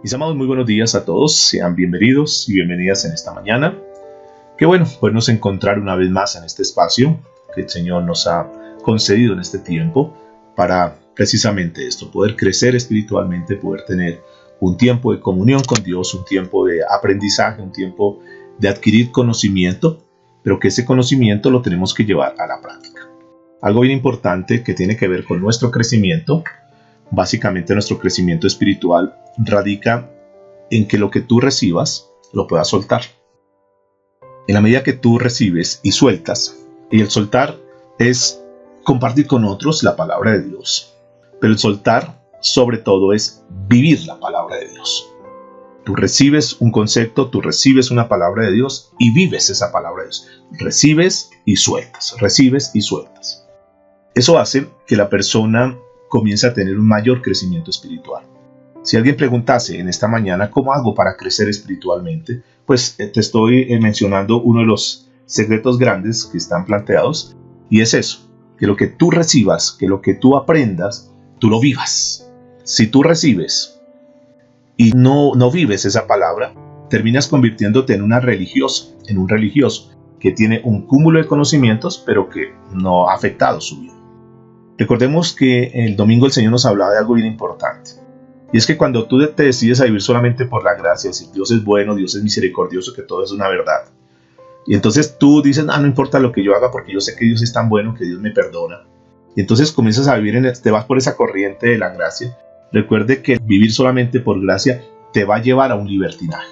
Mis amados, muy buenos días a todos, sean bienvenidos y bienvenidas en esta mañana. Qué bueno podernos encontrar una vez más en este espacio que el Señor nos ha concedido en este tiempo para precisamente esto, poder crecer espiritualmente, poder tener un tiempo de comunión con Dios, un tiempo de aprendizaje, un tiempo de adquirir conocimiento, pero que ese conocimiento lo tenemos que llevar a la práctica. Algo bien importante que tiene que ver con nuestro crecimiento, básicamente nuestro crecimiento espiritual, radica en que lo que tú recibas lo puedas soltar. En la medida que tú recibes y sueltas, y el soltar es compartir con otros la palabra de Dios, pero el soltar sobre todo es vivir la palabra de Dios. Tú recibes un concepto, tú recibes una palabra de Dios y vives esa palabra de Dios. Recibes y sueltas, recibes y sueltas. Eso hace que la persona comience a tener un mayor crecimiento espiritual. Si alguien preguntase en esta mañana cómo hago para crecer espiritualmente, pues te estoy mencionando uno de los secretos grandes que están planteados, y es eso, que lo que tú recibas, que lo que tú aprendas, tú lo vivas. Si tú recibes y no vives esa palabra, terminas convirtiéndote en un religioso que tiene un cúmulo de conocimientos, pero que no ha afectado su vida. Recordemos que el domingo el Señor nos hablaba de algo bien importante. Y es que cuando tú te decides a vivir solamente por la gracia, decir Dios es bueno, Dios es misericordioso, que todo es una verdad. Y entonces tú dices, no importa lo que yo haga porque yo sé que Dios es tan bueno que Dios me perdona. Y entonces comienzas a vivir, te vas por esa corriente de la gracia. Recuerde que vivir solamente por gracia te va a llevar a un libertinaje.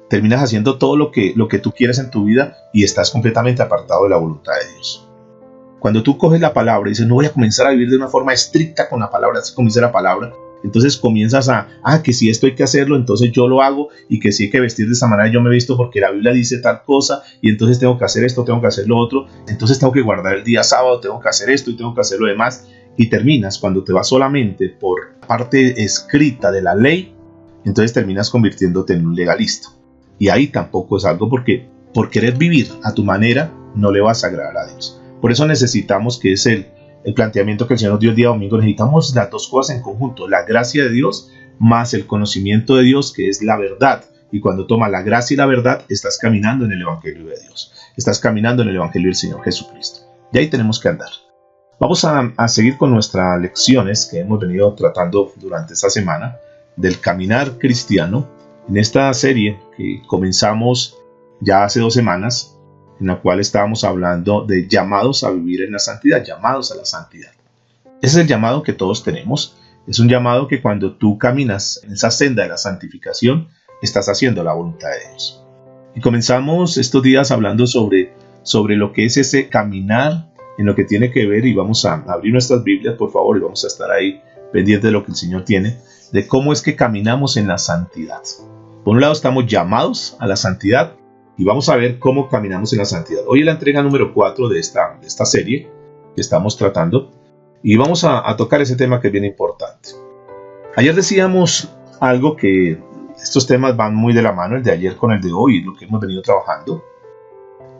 Terminas haciendo todo lo que tú quieres en tu vida y estás completamente apartado de la voluntad de Dios. Cuando tú coges la palabra y dices, no voy a comenzar a vivir de una forma estricta con la palabra, así como dice la palabra, entonces comienzas que si esto hay que hacerlo, entonces yo lo hago, y que si hay que vestir de esa manera, yo me visto porque la Biblia dice tal cosa, y entonces tengo que hacer esto, tengo que hacer lo otro, entonces tengo que guardar el día sábado, tengo que hacer esto y tengo que hacer lo demás, y terminas, cuando te vas solamente por parte escrita de la ley, entonces terminas convirtiéndote en un legalista. Y ahí tampoco es algo, porque por querer vivir a tu manera, no le vas a agradar a Dios. Por eso necesitamos, que es el planteamiento que el Señor nos dio el día domingo, necesitamos las dos cosas en conjunto, la gracia de Dios más el conocimiento de Dios, que es la verdad. Y cuando tomas la gracia y la verdad, estás caminando en el Evangelio de Dios, estás caminando en el Evangelio del Señor Jesucristo. Y ahí tenemos que andar. Vamos a seguir con nuestras lecciones que hemos venido tratando durante esta semana del caminar cristiano, en esta serie que comenzamos ya hace 2 semanas, en la cual estábamos hablando de llamados a vivir en la santidad, llamados a la santidad. Ese es el llamado que todos tenemos. Es un llamado que cuando tú caminas en esa senda de la santificación, estás haciendo la voluntad de Dios. Y comenzamos estos días hablando sobre lo que es ese caminar, en lo que tiene que ver, y vamos a abrir nuestras Biblias, por favor, y vamos a estar ahí pendientes de lo que el Señor tiene, de cómo es que caminamos en la santidad. Por un lado estamos llamados a la santidad, y vamos a ver cómo caminamos en la santidad. Hoy es la entrega número 4 de esta serie que estamos tratando. Y vamos a tocar ese tema que es bien importante. Ayer decíamos algo que estos temas van muy de la mano, el de ayer con el de hoy, lo que hemos venido trabajando.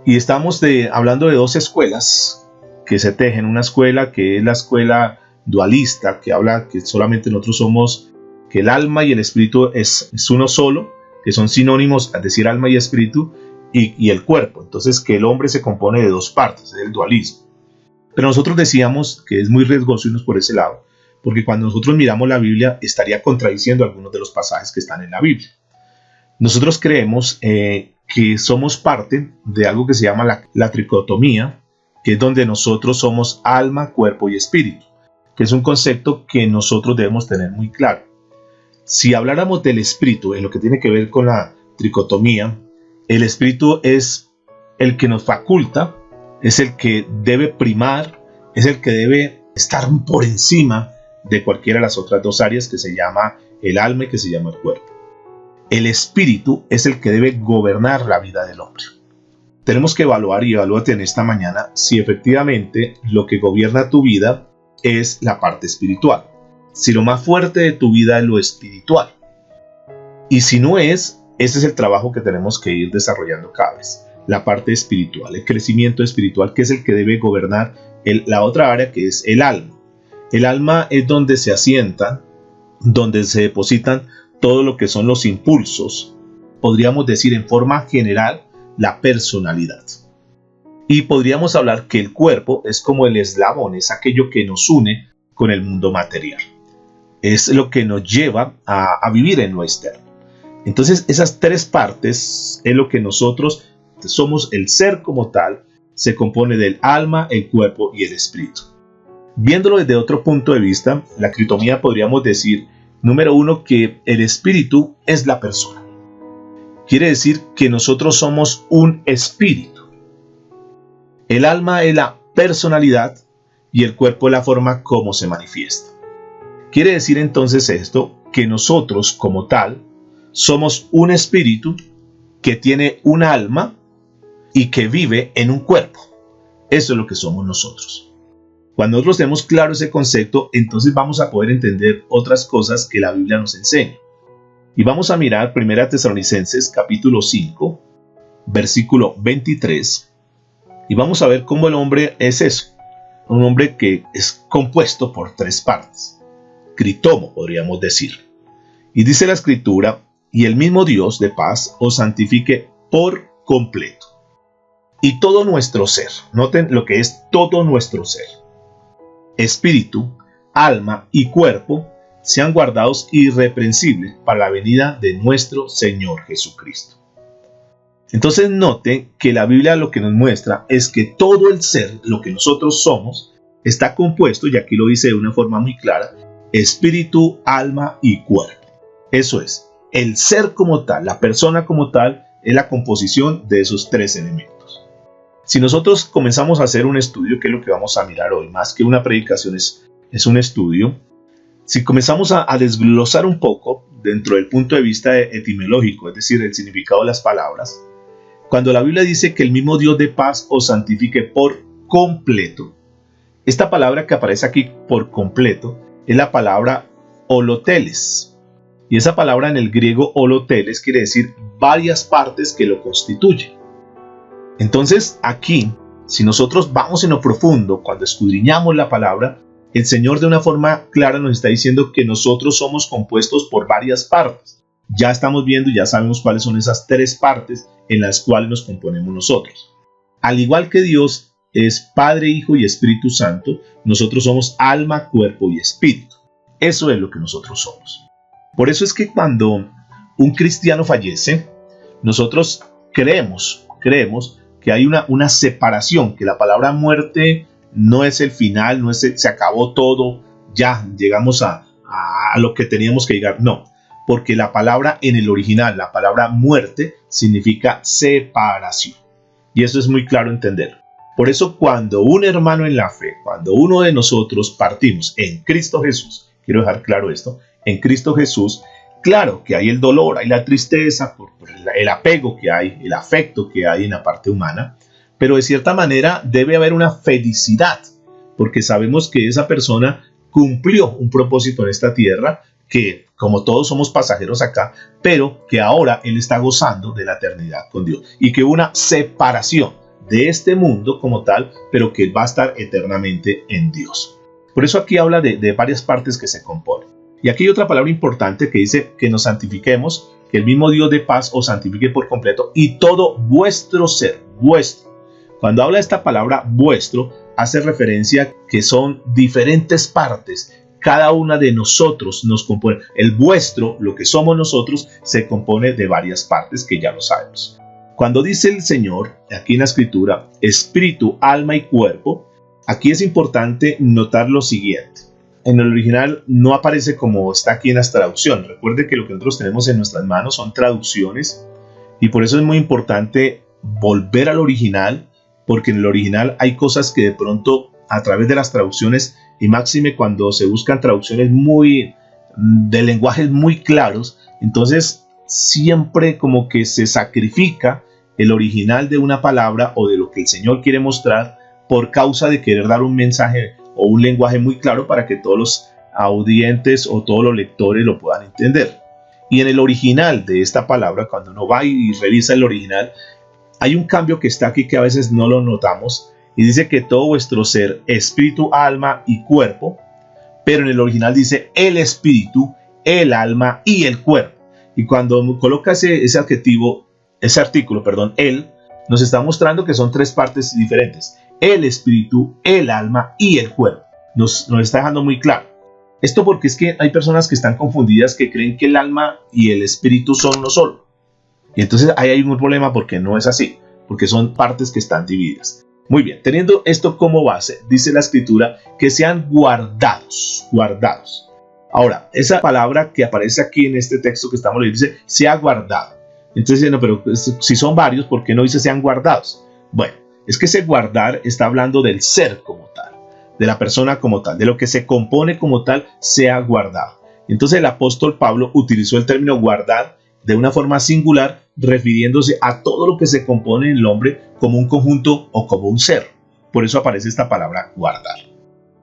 Y estamos hablando de 2 escuelas que se tejen. Una escuela que es la escuela dualista, que habla que solamente nosotros somos, que el alma y el espíritu es uno solo, que son sinónimos, es decir, alma y espíritu, y el cuerpo. Entonces, que el hombre se compone de 2 partes, es el dualismo. Pero nosotros decíamos que es muy riesgoso irnos por ese lado, porque cuando nosotros miramos la Biblia, estaría contradiciendo algunos de los pasajes que están en la Biblia. Nosotros creemos que somos parte de algo que se llama la tricotomía, que es donde nosotros somos alma, cuerpo y espíritu, que es un concepto que nosotros debemos tener muy claro. Si habláramos del espíritu, en lo que tiene que ver con la tricotomía, el espíritu es el que nos faculta, es el que debe primar, es el que debe estar por encima de cualquiera de las otras 2 áreas, que se llama el alma y que se llama el cuerpo. El espíritu es el que debe gobernar la vida del hombre. Tenemos que evaluar, y evalúate en esta mañana, si efectivamente lo que gobierna tu vida es la parte espiritual. Si lo más fuerte de tu vida es lo espiritual. Y si no es, ese es el trabajo que tenemos que ir desarrollando cada vez. La parte espiritual, el crecimiento espiritual, que es el que debe gobernar la otra área, que es el alma. El alma es donde se asientan, donde se depositan todo lo que son los impulsos, podríamos decir en forma general la personalidad. Y podríamos hablar que el cuerpo es como el eslabón, es aquello que nos une con el mundo material. Es lo que nos lleva a vivir en lo externo. Entonces esas tres partes es lo que nosotros somos. El ser como tal se compone del alma, el cuerpo y el espíritu. Viéndolo desde otro punto de vista, la critomía podríamos decir, número uno, que el espíritu es la persona. Quiere decir que nosotros somos un espíritu. El alma es la personalidad y el cuerpo es la forma como se manifiesta. Quiere decir entonces esto, que nosotros como tal somos un espíritu que tiene un alma y que vive en un cuerpo. Eso es lo que somos nosotros. Cuando nosotros tenemos claro ese concepto, entonces vamos a poder entender otras cosas que la Biblia nos enseña. Y vamos a mirar 1 Tesalonicenses capítulo 5, versículo 23. Y vamos a ver cómo el hombre es eso. Un hombre que es compuesto por tres partes. Critomo, podríamos decir. Y dice la Escritura, y el mismo Dios de paz os santifique por completo. Y todo nuestro ser, noten lo que es todo nuestro ser, espíritu, alma y cuerpo, sean guardados irreprensibles para la venida de nuestro Señor Jesucristo. Entonces noten que la Biblia lo que nos muestra es que todo el ser, lo que nosotros somos, está compuesto, y aquí lo dice de una forma muy clara, espíritu, alma y cuerpo. Eso es, el ser como tal, la persona como tal, es la composición de esos tres elementos. Si nosotros comenzamos a hacer un estudio, que es lo que vamos a mirar hoy, más que una predicación es un estudio, si comenzamos a desglosar un poco dentro del punto de vista etimológico, es decir, el significado de las palabras, cuando la Biblia dice que el mismo Dios de paz os santifique por completo, esta palabra que aparece aquí por completo es la palabra holoteles. Y esa palabra en el griego holoteles quiere decir varias partes que lo constituyen. Entonces aquí, si nosotros vamos en lo profundo, cuando escudriñamos la palabra, el Señor de una forma clara nos está diciendo que nosotros somos compuestos por varias partes. Ya estamos viendo y ya sabemos cuáles son esas tres partes en las cuales nos componemos nosotros. Al igual que Dios es Padre, Hijo y Espíritu Santo, nosotros somos alma, cuerpo y espíritu. Eso es lo que nosotros somos. Por eso es que cuando un cristiano fallece, nosotros creemos que hay una separación, que la palabra muerte no es el final, no es se acabó todo, ya llegamos a lo que teníamos que llegar. No, porque la palabra en el original, la palabra muerte, significa separación. Y eso es muy claro entender. Por eso cuando un hermano en la fe, cuando uno de nosotros partimos en Cristo Jesús, quiero dejar claro esto, en Cristo Jesús, claro que hay el dolor, hay la tristeza, por el apego que hay, el afecto que hay en la parte humana, pero de cierta manera debe haber una felicidad, porque sabemos que esa persona cumplió un propósito en esta tierra, que como todos somos pasajeros acá, pero que ahora él está gozando de la eternidad con Dios, y que hubo una separación de este mundo como tal, pero que va a estar eternamente en Dios. Por eso aquí habla de varias partes que se componen. Y aquí hay otra palabra importante que dice que nos santifiquemos, que el mismo Dios de paz os santifique por completo, y todo vuestro ser, vuestro. Cuando habla de esta palabra vuestro, hace referencia que son diferentes partes. Cada una de nosotros nos compone. El vuestro, lo que somos nosotros, se compone de varias partes que ya lo sabemos. Cuando dice el Señor, aquí en la Escritura, espíritu, alma y cuerpo, aquí es importante notar lo siguiente. En el original no aparece como está aquí en las traducciones. Recuerde que lo que nosotros tenemos en nuestras manos son traducciones y por eso es muy importante volver al original, porque en el original hay cosas que de pronto a través de las traducciones, y máxime cuando se buscan traducciones de lenguajes muy claros, entonces siempre como que se sacrifica el original de una palabra o de lo que el Señor quiere mostrar por causa de querer dar un mensaje o un lenguaje muy claro para que todos los audientes o todos los lectores lo puedan entender. Y en el original de esta palabra, cuando uno va y revisa el original, hay un cambio que está aquí que a veces no lo notamos, y dice que todo vuestro ser, espíritu, alma y cuerpo, pero en el original dice el espíritu, el alma y el cuerpo. Y cuando coloca ese artículo, él, nos está mostrando que son tres partes diferentes: el espíritu, el alma y el cuerpo. Nos está dejando muy claro. Esto porque es que hay personas que están confundidas, que creen que el alma y el espíritu son uno solo. Y entonces ahí hay un problema, porque no es así, porque son partes que están divididas. Muy bien, teniendo esto como base, dice la escritura que sean guardados. Ahora, esa palabra que aparece aquí en este texto que estamos leyendo dice sea guardado. Entonces, no, pero si son varios, ¿por qué no dice sean guardados? Bueno, es que ese guardar está hablando del ser como tal, de la persona como tal, de lo que se compone como tal, sea guardado. Entonces el apóstol Pablo utilizó el término guardar de una forma singular, refiriéndose a todo lo que se compone en el hombre como un conjunto o como un ser. Por eso aparece esta palabra guardar.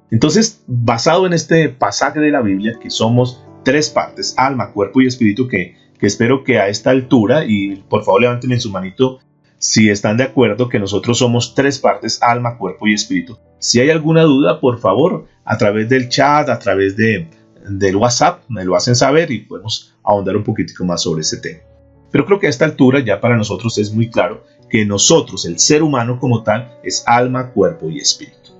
Entonces, basado en este pasaje de la Biblia, que somos tres partes, alma, cuerpo y espíritu, que espero que a esta altura, y por favor levanten en su manito si están de acuerdo que nosotros somos tres partes, alma, cuerpo y espíritu. Si hay alguna duda, por favor, a través del chat, a través del WhatsApp, me lo hacen saber y podemos ahondar un poquitico más sobre ese tema. Pero creo que a esta altura ya para nosotros es muy claro que nosotros, el ser humano como tal, es alma, cuerpo y espíritu.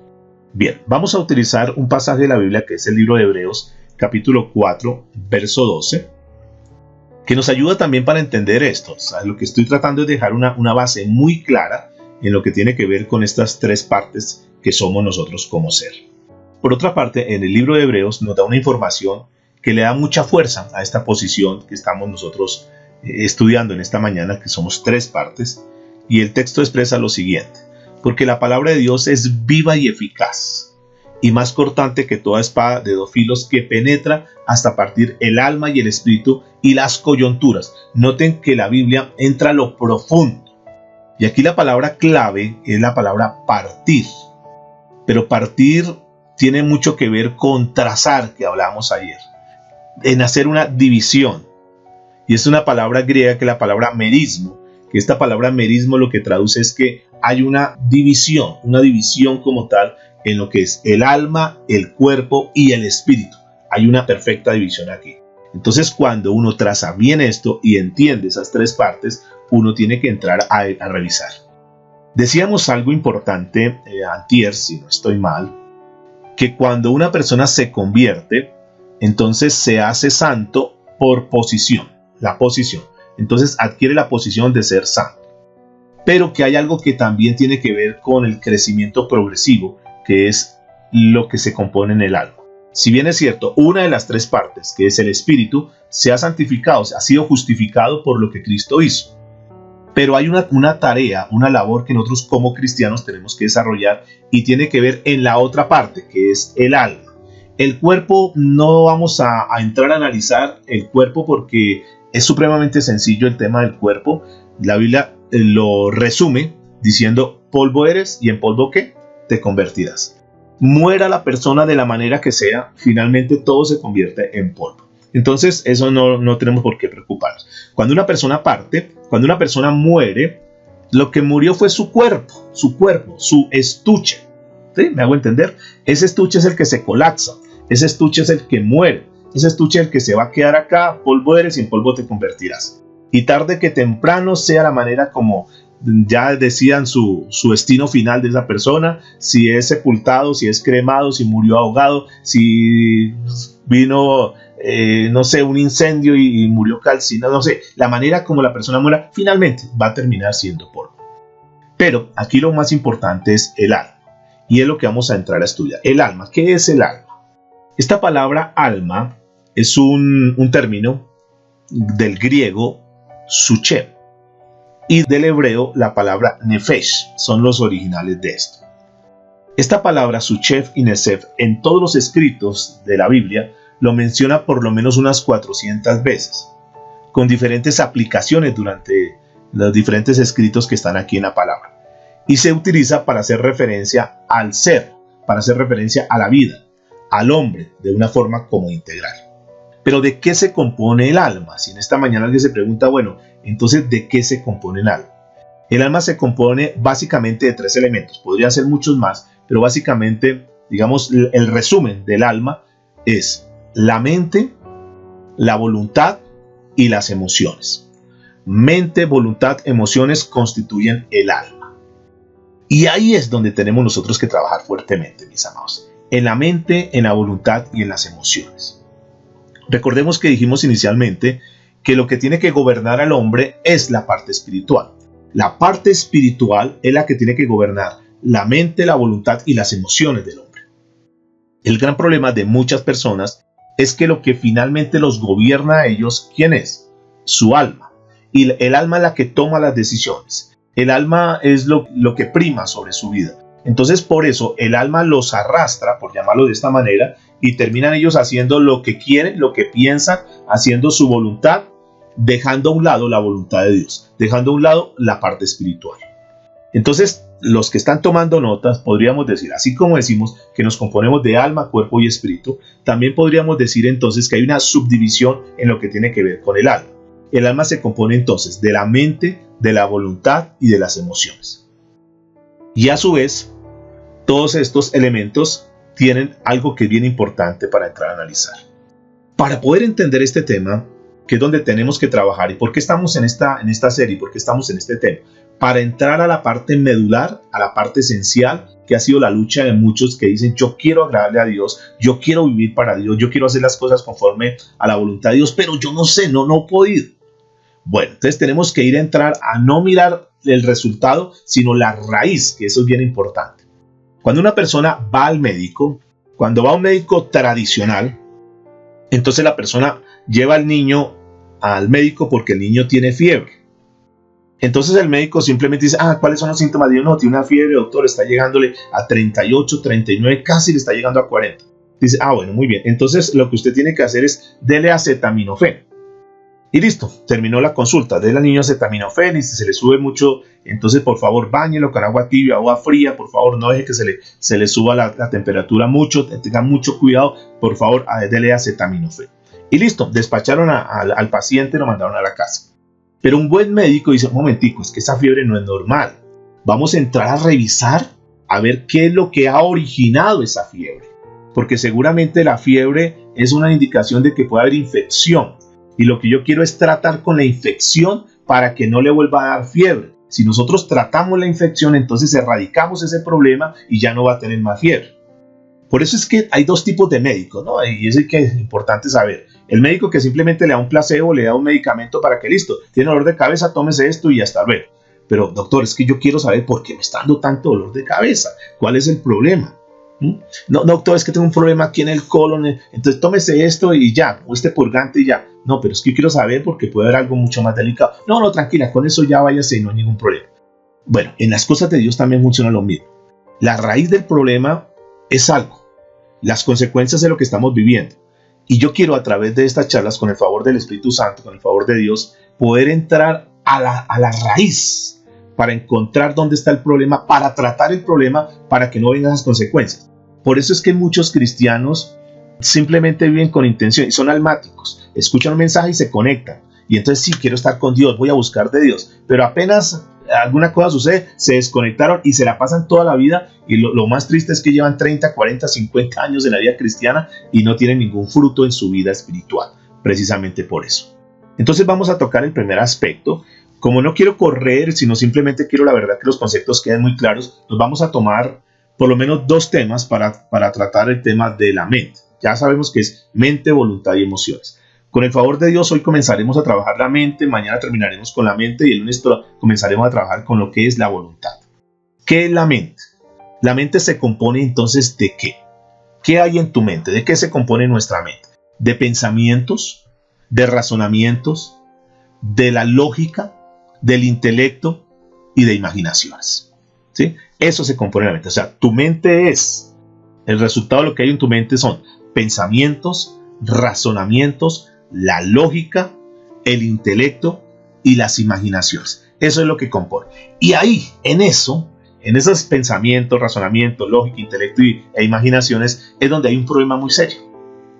Bien, vamos a utilizar un pasaje de la Biblia que es el libro de Hebreos, capítulo 4, verso 12, que nos ayuda también para entender esto. O sea, lo que estoy tratando es dejar una base muy clara en lo que tiene que ver con estas tres partes que somos nosotros como ser. Por otra parte, en el libro de Hebreos nos da una información que le da mucha fuerza a esta posición que estamos nosotros estudiando en esta mañana, que somos tres partes, y el texto expresa lo siguiente: porque la palabra de Dios es viva y eficaz, y más cortante que toda espada de dos filos, que penetra hasta partir el alma y el espíritu y las coyunturas. Noten que la Biblia entra a lo profundo, y aquí la palabra clave es la palabra partir. Pero partir tiene mucho que ver con trazar, que hablábamos ayer, en hacer una división. Y es una palabra griega, que es la palabra merismo, que esta palabra merismo lo que traduce es que hay una división como tal en lo que es el alma, el cuerpo y el espíritu. Hay una perfecta división aquí. Entonces, cuando uno traza bien esto y entiende esas tres partes, uno tiene que entrar a revisar. Decíamos algo importante antier, si no estoy mal, que cuando una persona se convierte, entonces se hace santo por posición, la posición. Entonces adquiere la posición de ser santo. Pero que hay algo que también tiene que ver con el crecimiento progresivo, que es lo que se compone en el alma. Si bien es cierto, una de las tres partes, que es el espíritu, se ha santificado, ha sido justificado por lo que Cristo hizo. Pero hay una tarea, una labor que nosotros como cristianos tenemos que desarrollar, y tiene que ver en la otra parte, que es el alma. El cuerpo, no vamos a entrar a analizar el cuerpo porque es supremamente sencillo el tema del cuerpo. La Biblia lo resume diciendo: polvo eres y en polvo ¿qué? Te convertirás. Muera la persona de la manera que sea, finalmente todo se convierte en polvo. Entonces eso no tenemos por qué preocuparnos. Cuando una persona parte, cuando una persona muere, lo que murió fue su cuerpo, su estuche. ¿Sí? ¿Me hago entender? Ese estuche es el que se colapsa, ese estuche es el que muere, ese estuche es el que se va a quedar acá. Polvo eres y en polvo te convertirás. Y tarde que temprano, sea la manera como ya decían su destino final de esa persona, si es sepultado, si es cremado, si murió ahogado, si vino no sé, un incendio y murió calcinado, no sé, la manera como la persona muera, finalmente va a terminar siendo polvo. Pero aquí lo más importante es el alma, y es lo que vamos a entrar a estudiar. El alma, ¿qué es el alma? Esta palabra alma es un término del griego suche, y del hebreo la palabra nefesh, son los originales de esto. Esta palabra suchef y nesef en todos los escritos de la Biblia lo menciona por lo menos unas 400 veces, con diferentes aplicaciones durante los diferentes escritos que están aquí en la palabra. Y se utiliza para hacer referencia al ser, para hacer referencia a la vida, al hombre, de una forma como integral. Pero ¿de qué se compone el alma? Si en esta mañana alguien se pregunta, bueno, entonces ¿de qué se compone el alma? El alma se compone básicamente de tres elementos, podría ser muchos más, pero básicamente, digamos, el resumen del alma es la mente, la voluntad y las emociones. Mente, voluntad, emociones constituyen el alma. Y ahí es donde tenemos nosotros que trabajar fuertemente, mis amados. En la mente, en la voluntad y en las emociones. Recordemos que dijimos inicialmente que lo que tiene que gobernar al hombre es la parte espiritual. La parte espiritual es la que tiene que gobernar la mente, la voluntad y las emociones del hombre. El gran problema de muchas personas es que lo que finalmente los gobierna a ellos, ¿quién es? Su alma. Y el alma es la que toma las decisiones. El alma es lo que prima sobre su vida. Entonces, por eso, el alma los arrastra, por llamarlo de esta manera, y terminan ellos haciendo lo que quieren, lo que piensan, haciendo su voluntad, dejando a un lado la voluntad de Dios, dejando a un lado la parte espiritual. Entonces, los que están tomando notas, podríamos decir, así como decimos que nos componemos de alma, cuerpo y espíritu, también podríamos decir entonces que hay una subdivisión en lo que tiene que ver con el alma. El alma se compone entonces de la mente, de la voluntad y de las emociones. Y a su vez, todos estos elementos tienen algo que es bien importante para entrar a analizar. Para poder entender este tema, que es donde tenemos que trabajar, y por qué estamos en esta serie, por qué estamos en este tema, para entrar a la parte medular, a la parte esencial, que ha sido la lucha de muchos que dicen, yo quiero agradarle a Dios, yo quiero vivir para Dios, yo quiero hacer las cosas conforme a la voluntad de Dios, pero yo no sé, no he podido. Bueno, entonces tenemos que ir a entrar a no mirar el resultado, sino la raíz, que eso es bien importante. Cuando una persona va al médico, cuando va a un médico tradicional, entonces la persona lleva al niño al médico porque el niño tiene fiebre. Entonces el médico simplemente dice, ¿cuáles son los síntomas? Dios, no, tiene una fiebre, doctor, está llegándole a 38, 39, casi le está llegando a 40. Dice, bueno, muy bien. Entonces lo que usted tiene que hacer es, dele acetaminofén. Y listo, terminó la consulta. Dele al niño acetaminofén y si se le sube mucho, entonces por favor báñelo con agua tibia, agua fría, por favor no deje que se le suba la temperatura mucho, tenga mucho cuidado, por favor, dele acetaminofén. Y listo, despacharon al paciente y lo mandaron a la casa. Pero un buen médico dice, un momentico, es que esa fiebre no es normal. Vamos a entrar a revisar, a ver qué es lo que ha originado esa fiebre. Porque seguramente la fiebre es una indicación de que puede haber infección. Y lo que yo quiero es tratar con la infección para que no le vuelva a dar fiebre. Si nosotros tratamos la infección, entonces erradicamos ese problema y ya no va a tener más fiebre. Por eso es que hay dos tipos de médicos, ¿no? Y eso es que es importante saber. El médico que simplemente le da un placebo, le da un medicamento para que listo, tiene dolor de cabeza, tómese esto y hasta luego. Pero doctor, es que yo quiero saber por qué me está dando tanto dolor de cabeza. ¿Cuál es el problema? No, doctor, es que tengo un problema aquí en el colon, entonces tómese esto y ya, o este purgante y ya. No, pero es que yo quiero saber porque puede haber algo mucho más delicado. No, tranquila, con eso ya váyase y no hay ningún problema. Bueno, en las cosas de Dios también funciona lo mismo. La raíz del problema es algo, las consecuencias de lo que estamos viviendo. Y yo quiero a través de estas charlas, con el favor del Espíritu Santo, con el favor de Dios, poder entrar a la raíz para encontrar dónde está el problema, para tratar el problema, para que no vengan esas consecuencias. Por eso es que muchos cristianos simplemente viven con intención y son almáticos. Escuchan un mensaje y se conectan. Y entonces sí, quiero estar con Dios, voy a buscar de Dios. Pero apenas alguna cosa sucede, se desconectaron y se la pasan toda la vida. Y lo más triste es que llevan 30, 40, 50 años en la vida cristiana y no tienen ningún fruto en su vida espiritual. Precisamente por eso. Entonces vamos a tocar el primer aspecto. Como no quiero correr, sino simplemente quiero la verdad que los conceptos queden muy claros, nos vamos a tomar por lo menos dos temas para tratar el tema de la mente. Ya sabemos que es mente, voluntad y emociones. Con el favor de Dios, hoy comenzaremos a trabajar la mente, mañana terminaremos con la mente y el lunes comenzaremos a trabajar con lo que es la voluntad. ¿Qué es la mente? La mente se compone entonces ¿de qué? ¿Qué hay en tu mente? ¿De qué se compone nuestra mente? De pensamientos, de razonamientos, de la lógica, del intelecto y de imaginaciones. ¿Sí? Eso se compone en la mente. O sea, tu mente es, el resultado de lo que hay en tu mente son pensamientos, razonamientos, la lógica, el intelecto y las imaginaciones. Eso es lo que compone. Y ahí, en esos pensamientos, razonamientos, lógica, intelecto e imaginaciones, es donde hay un problema muy serio.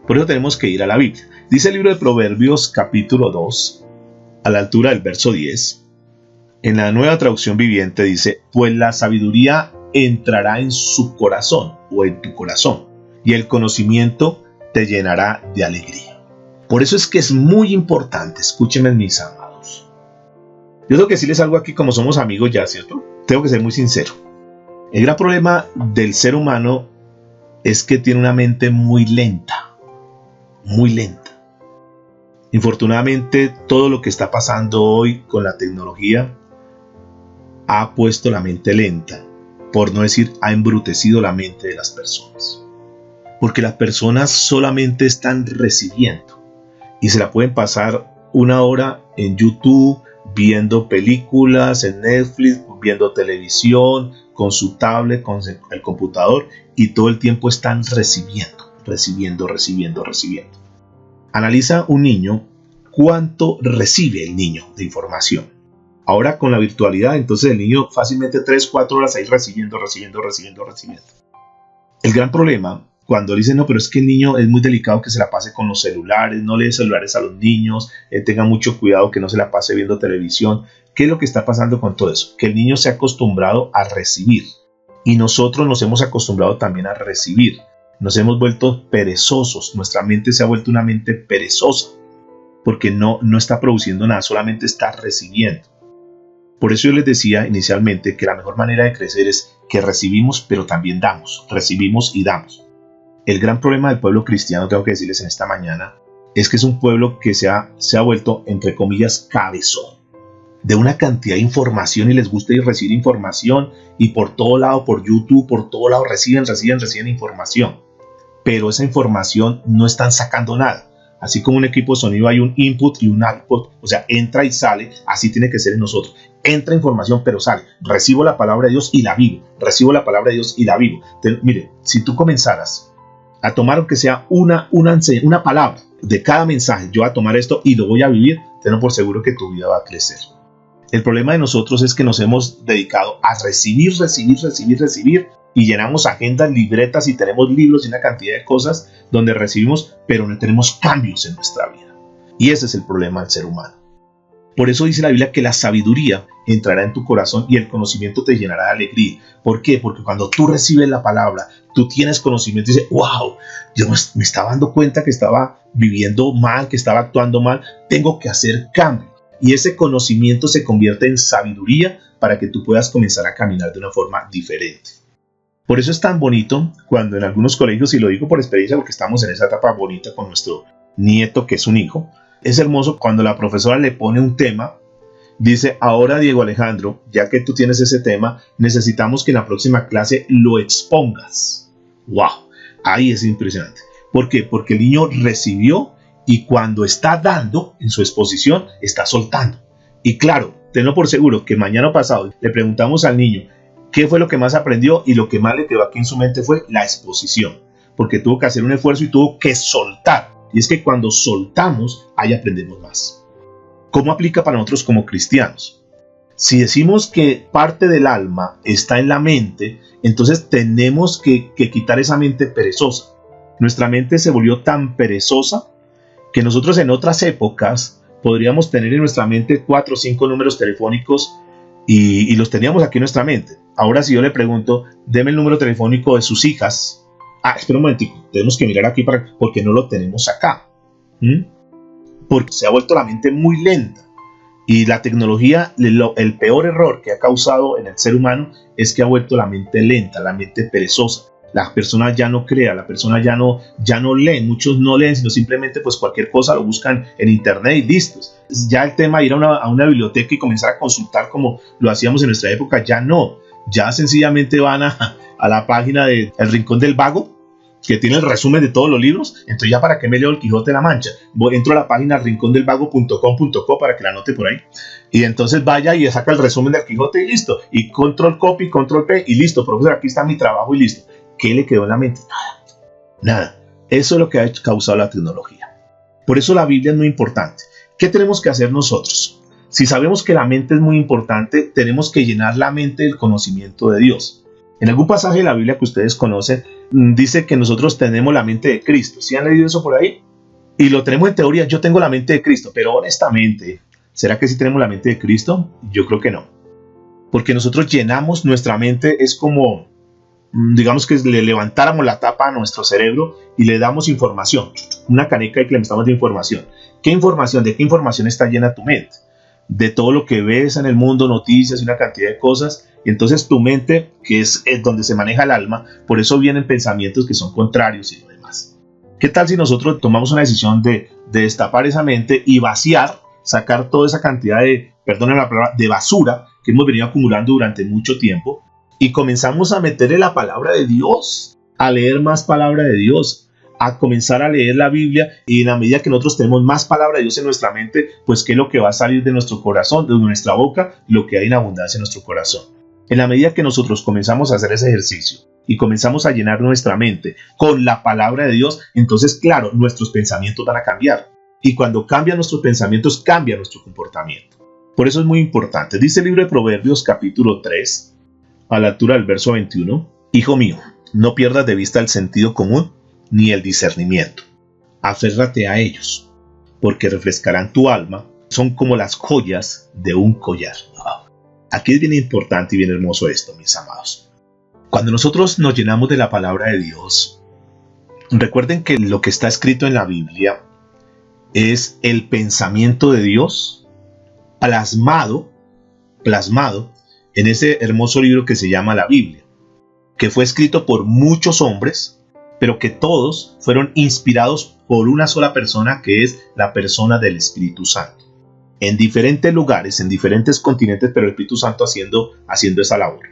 Por eso tenemos que ir a la Biblia. Dice el libro de Proverbios, capítulo 2, a la altura del verso 10. En la Nueva Traducción Viviente dice, pues la sabiduría entrará en su corazón o en tu corazón, y el conocimiento te llenará de alegría. Por eso es que es muy importante, escúchenme mis amados. Yo tengo que decirles algo aquí como somos amigos ya, ¿cierto? Tengo que ser muy sincero. El gran problema del ser humano es que tiene una mente muy lenta, muy lenta. Infortunadamente, todo lo que está pasando hoy con la tecnología ha puesto la mente lenta, por no decir ha embrutecido la mente de las personas. Porque las personas solamente están recibiendo y se la pueden pasar una hora en YouTube, viendo películas, en Netflix, viendo televisión, con su tablet, con el computador, y todo el tiempo están recibiendo. Analiza un niño cuánto recibe el niño de información. Ahora con la virtualidad, entonces el niño fácilmente 3-4 horas ahí recibiendo. El gran problema, cuando dicen, no, pero es que el niño es muy delicado que se la pase con los celulares, no le dé celulares a los niños, tenga mucho cuidado que no se la pase viendo televisión. ¿Qué es lo que está pasando con todo eso? Que el niño se ha acostumbrado a recibir y nosotros nos hemos acostumbrado también a recibir. Nos hemos vuelto perezosos, nuestra mente se ha vuelto una mente perezosa porque no está produciendo nada, solamente está recibiendo. Por eso yo les decía inicialmente que la mejor manera de crecer es que recibimos pero también damos, recibimos y damos. El gran problema del pueblo cristiano, tengo que decirles en esta mañana, es que es un pueblo que se ha vuelto, entre comillas, cabezón de una cantidad de información y les gusta ir recibir información y por todo lado, por YouTube, por todo lado reciben información. Pero esa información no están sacando nada. Así como un equipo de sonido hay un input y un output, o sea, entra y sale, así tiene que ser en nosotros. Entra información pero sale. Recibo la palabra de Dios y la vivo. Mire, si tú comenzaras a tomar aunque sea una palabra de cada mensaje, yo voy a tomar esto y lo voy a vivir, tenlo por seguro que tu vida va a crecer. El problema de nosotros es que nos hemos dedicado a recibir y llenamos agendas, libretas y tenemos libros y una cantidad de cosas donde recibimos, pero no tenemos cambios en nuestra vida. Y ese es el problema del ser humano. Por eso dice la Biblia que la sabiduría entrará en tu corazón y el conocimiento te llenará de alegría. ¿Por qué? Porque cuando tú recibes la palabra, tú tienes conocimiento y dices, wow, yo me estaba dando cuenta que estaba viviendo mal, que estaba actuando mal, tengo que hacer cambio. Y ese conocimiento se convierte en sabiduría para que tú puedas comenzar a caminar de una forma diferente. Por eso es tan bonito cuando en algunos colegios, y lo digo por experiencia porque estamos en esa etapa bonita con nuestro nieto que es un hijo, es hermoso cuando la profesora le pone un tema, dice, ahora Diego Alejandro, ya que tú tienes ese tema, necesitamos que en la próxima clase lo expongas. ¡Wow! Ahí es impresionante. ¿Por qué? Porque el niño recibió y cuando está dando en su exposición, está soltando. Y claro, tenlo por seguro que mañana pasado le preguntamos al niño qué fue lo que más aprendió y lo que más le quedó aquí en su mente fue la exposición. Porque tuvo que hacer un esfuerzo y tuvo que soltar. Y es que cuando soltamos, ahí aprendemos más. ¿Cómo aplica para nosotros como cristianos? Si decimos que parte del alma está en la mente, entonces tenemos que quitar esa mente perezosa. Nuestra mente se volvió tan perezosa que nosotros en otras épocas podríamos tener en nuestra mente 4 o 5 números telefónicos y los teníamos aquí en nuestra mente. Ahora si yo le pregunto, deme el número telefónico de sus hijas. Espera un momentico, tenemos que mirar aquí porque no lo tenemos acá. Porque se ha vuelto la mente muy lenta. Y la tecnología, el peor error que ha causado en el ser humano es que ha vuelto la mente lenta, la mente perezosa. La persona ya no crea, la persona ya no lee, muchos no leen, sino simplemente pues cualquier cosa lo buscan en internet y listos. Ya el tema de ir a una biblioteca y comenzar a consultar como lo hacíamos en nuestra época, ya no. Ya sencillamente van a la página de El Rincón del Vago, que tiene el resumen de todos los libros. Entonces ya para qué me leo El Quijote de la Mancha, entro a la página rincondelvago.com.co para que la anote por ahí, y entonces vaya y saca el resumen del Quijote y listo, y control copy, control P y listo, profesor, aquí está mi trabajo y listo. ¿Qué le quedó en la mente? Nada. Eso es lo que ha causado la tecnología. Por eso la Biblia es muy importante. ¿Qué tenemos que hacer nosotros? Si sabemos que la mente es muy importante, tenemos que llenar la mente del conocimiento de Dios. En algún pasaje de la Biblia que ustedes conocen, dice que nosotros tenemos la mente de Cristo. ¿Sí han leído eso por ahí? Y lo tenemos en teoría, yo tengo la mente de Cristo, pero honestamente, ¿será que sí tenemos la mente de Cristo? Yo creo que no. Porque nosotros llenamos nuestra mente, es como digamos que le levantáramos la tapa a nuestro cerebro y le damos información, una caneca y que le estamos de información. ¿Qué información? ¿De qué información está llena tu mente? De todo lo que ves en el mundo, noticias y una cantidad de cosas. Y entonces tu mente, que es donde se maneja el alma, por eso vienen pensamientos que son contrarios y lo demás. ¿Qué tal si nosotros tomamos una decisión de destapar esa mente y vaciar, sacar toda esa cantidad de, perdónen la palabra, de basura que hemos venido acumulando durante mucho tiempo y comenzamos a meterle la palabra de Dios, a leer más palabra de Dios, a comenzar a leer la Biblia, y en la medida que nosotros tenemos más palabra de Dios en nuestra mente, pues qué es lo que va a salir de nuestro corazón, de nuestra boca, lo que hay en abundancia en nuestro corazón. En la medida que nosotros comenzamos a hacer ese ejercicio y comenzamos a llenar nuestra mente con la palabra de Dios, entonces claro, nuestros pensamientos van a cambiar, y cuando cambian nuestros pensamientos, cambia nuestro comportamiento. Por eso es muy importante. Dice el libro de Proverbios capítulo 3, a la altura del verso 21, Hijo mío, no pierdas de vista el sentido común ni el discernimiento. Aférrate a ellos, porque refrescarán tu alma, son como las joyas de un collar. Aquí es bien importante y bien hermoso esto, mis amados. Cuando nosotros nos llenamos de la palabra de Dios, recuerden que lo que está escrito en la Biblia es el pensamiento de Dios plasmado en ese hermoso libro que se llama la Biblia, que fue escrito por muchos hombres, pero que todos fueron inspirados por una sola persona, que es la persona del Espíritu Santo. En diferentes lugares, en diferentes continentes, pero el Espíritu Santo haciendo esa labor.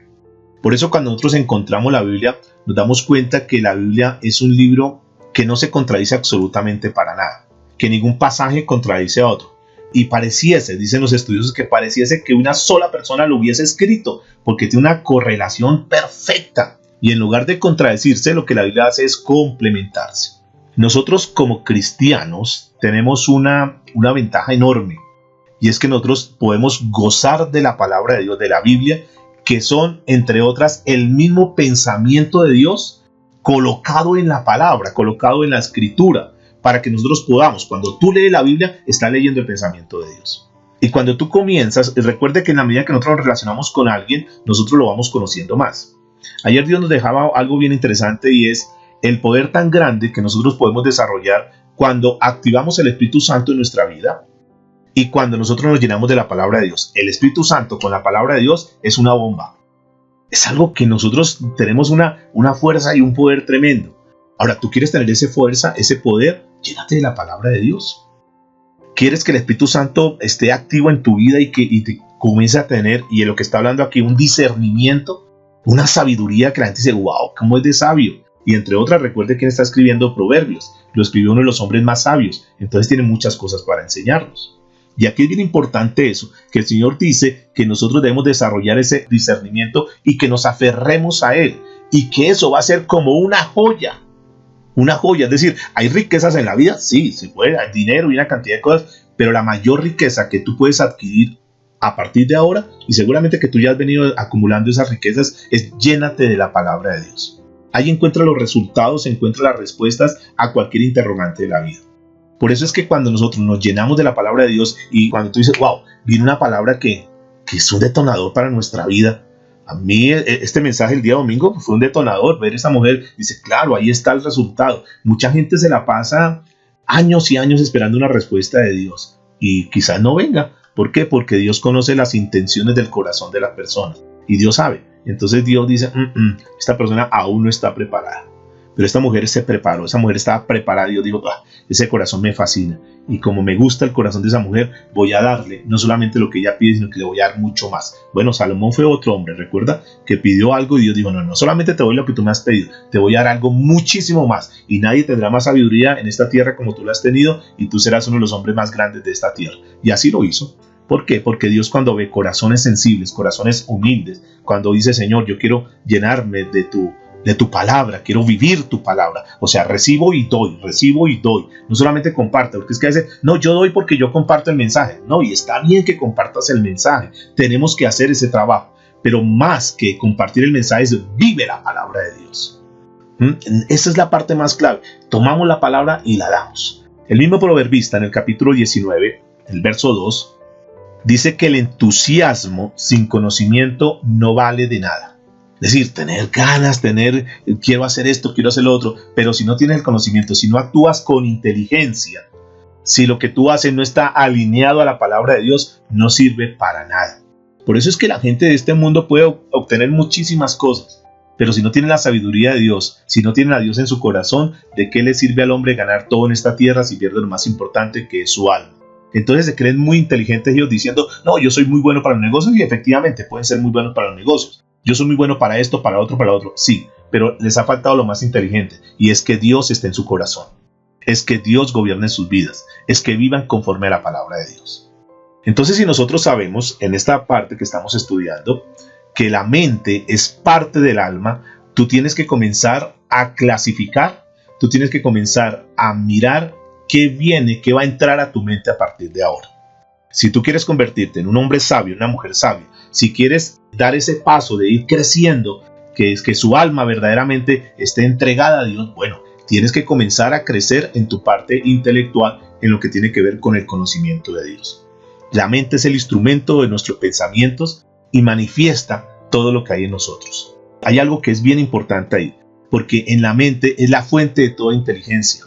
Por eso cuando nosotros encontramos la Biblia, nos damos cuenta que la Biblia es un libro que no se contradice absolutamente para nada, que ningún pasaje contradice a otro. Y pareciese, dicen los estudiosos, que pareciese que una sola persona lo hubiese escrito, porque tiene una correlación perfecta. Y en lugar de contradecirse, lo que la Biblia hace es complementarse. Nosotros como cristianos tenemos una ventaja enorme, y es que nosotros podemos gozar de la palabra de Dios, de la Biblia, que son, entre otras, el mismo pensamiento de Dios colocado en la palabra, colocado en la escritura, para que nosotros podamos, cuando tú lees la Biblia, estás leyendo el pensamiento de Dios. Y cuando tú comienzas, recuerde que en la medida que nosotros nos relacionamos con alguien, nosotros lo vamos conociendo más. Ayer Dios nos dejaba algo bien interesante, y es el poder tan grande que nosotros podemos desarrollar cuando activamos el Espíritu Santo en nuestra vida y cuando nosotros nos llenamos de la palabra de Dios. El Espíritu Santo con la palabra de Dios es una bomba. Es algo que nosotros tenemos una fuerza y un poder tremendo. Ahora, tú quieres tener esa fuerza, ese poder, llénate de la palabra de Dios. ¿Quieres que el Espíritu Santo esté activo en tu vida y te comience a tener, y en lo que está hablando aquí, un discernimiento, una sabiduría que la gente dice, wow, ¿cómo es de sabio? Y entre otras, recuerde quién está escribiendo Proverbios. Lo escribió uno de los hombres más sabios. Entonces tiene muchas cosas para enseñarnos. Y aquí es bien importante eso, que el Señor dice que nosotros debemos desarrollar ese discernimiento y que nos aferremos a Él. Y que eso va a ser como una joya. Una joya, es decir, ¿hay riquezas en la vida? Sí, se puede, hay dinero y una cantidad de cosas, pero la mayor riqueza que tú puedes adquirir a partir de ahora, y seguramente que tú ya has venido acumulando esas riquezas, es llénate de la palabra de Dios. Ahí encuentra los resultados, encuentra las respuestas a cualquier interrogante de la vida. Por eso es que cuando nosotros nos llenamos de la palabra de Dios, y cuando tú dices, wow, viene una palabra que es un detonador para nuestra vida. A mí este mensaje el día domingo fue un detonador. Ver a esa mujer, dice, claro, ahí está el resultado. Mucha gente se la pasa años y años esperando una respuesta de Dios, y quizás no venga. ¿Por qué? Porque Dios conoce las intenciones del corazón de las personas, y Dios sabe. Entonces Dios dice, esta persona aún no está preparada. Pero esta mujer se preparó, esa mujer estaba preparada, y Dios dijo, ese corazón me fascina. Y como me gusta el corazón de esa mujer, voy a darle no solamente lo que ella pide, sino que le voy a dar mucho más. Bueno, Salomón fue otro hombre, recuerda, que pidió algo y Dios dijo, no solamente te doy lo que tú me has pedido, te voy a dar algo muchísimo más. Y nadie tendrá más sabiduría en esta tierra como tú la has tenido, y tú serás uno de los hombres más grandes de esta tierra. Y así lo hizo. ¿Por qué? Porque Dios, cuando ve corazones sensibles, corazones humildes, cuando dice, Señor, yo quiero llenarme de tu palabra, quiero vivir tu palabra, o sea, recibo y doy, no solamente comparto, porque es que a veces, no, yo doy porque yo comparto el mensaje, no, y está bien que compartas el mensaje, tenemos que hacer ese trabajo, pero más que compartir el mensaje es vive la palabra de Dios. Esa es la parte más clave, tomamos la palabra y la damos. El mismo proverbista en el capítulo 19, el verso 2, dice que el entusiasmo sin conocimiento no vale de nada. Es decir, tener ganas, quiero hacer esto, quiero hacer lo otro, pero si no tienes el conocimiento, si no actúas con inteligencia, si lo que tú haces no está alineado a la palabra de Dios, no sirve para nada. Por eso es que la gente de este mundo puede obtener muchísimas cosas, pero si no tiene la sabiduría de Dios, si no tiene a Dios en su corazón, ¿de qué le sirve al hombre ganar todo en esta tierra si pierde lo más importante, que es su alma? Entonces se creen muy inteligentes ellos diciendo, no, yo soy muy bueno para los negocios, y efectivamente pueden ser muy buenos para los negocios. Yo soy muy bueno para esto, para otro, sí, pero les ha faltado lo más inteligente, y es que Dios esté en su corazón, es que Dios gobierne sus vidas, es que vivan conforme a la palabra de Dios. Entonces, si nosotros sabemos en esta parte que estamos estudiando que la mente es parte del alma, tú tienes que comenzar a clasificar, tú tienes que comenzar a mirar qué viene, qué va a entrar a tu mente a partir de ahora. Si tú quieres convertirte en un hombre sabio, una mujer sabia, si quieres dar ese paso de ir creciendo, que es que su alma verdaderamente esté entregada a Dios, bueno, tienes que comenzar a crecer en tu parte intelectual, en lo que tiene que ver con el conocimiento de Dios. La mente es el instrumento de nuestros pensamientos y manifiesta todo lo que hay en nosotros. Hay algo que es bien importante ahí, porque en la mente es la fuente de toda inteligencia.